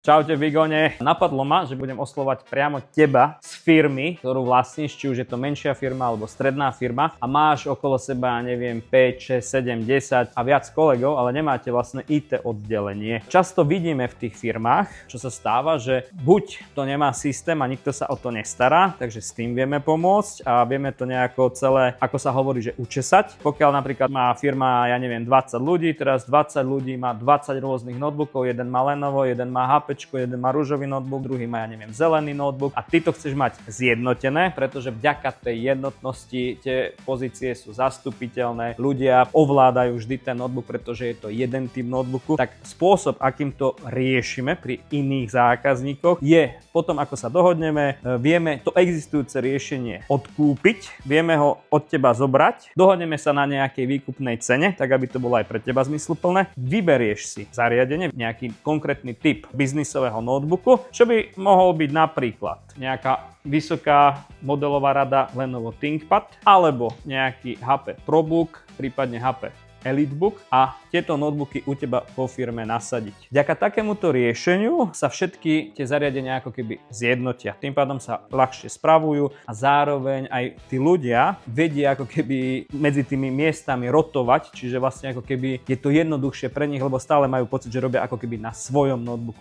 Čaute Vigone. Napadlo ma, že budem oslovať priamo teba z firmy, ktorú vlastníš, či už je to menšia firma alebo stredná firma a máš okolo seba, neviem, 5, 6, 7, 10 a viac kolegov, ale nemáte vlastne IT oddelenie. Často vidíme v tých firmách, čo sa stáva, že buď to nemá systém a nikto sa o to nestará, takže s tým vieme pomôcť a vieme to nejako celé, ako sa hovorí, že učesať. Pokiaľ napríklad má firma, ja neviem, 20 ľudí, teraz 20 ľudí má 20 rôznych notebookov, jeden má Lenovo, jeden má HP, jeden má ružový notebook, druhý má, ja neviem, zelený notebook a ty to chceš mať zjednotené, pretože vďaka tej jednotnosti tie pozície sú zastupiteľné, ľudia ovládajú vždy ten notebook, pretože je to jeden typ notebooku. Tak spôsob, akým to riešime pri iných zákazníkoch je potom, ako sa dohodneme, vieme to existujúce riešenie odkúpiť, vieme ho od teba zobrať, dohodneme sa na nejakej výkupnej cene, tak aby to bolo aj pre teba zmysluplné, vyberieš si zariadenie, nejaký konkrétny typ biznisového notebooku, čo by mohol byť napríklad nejaká vysoká modelová rada Lenovo ThinkPad alebo nejaký HP ProBook, prípadne HP EliteBook a tieto notebooky u teba vo firme nasadiť. Vďaka takémuto riešeniu sa všetky tie zariadenia ako keby zjednotia. Tým pádom sa ľahšie spravujú a zároveň aj tí ľudia vedia ako keby medzi tými miestami rotovať, čiže vlastne ako keby je to jednoduchšie pre nich, lebo stále majú pocit, že robia ako keby na svojom notebooku.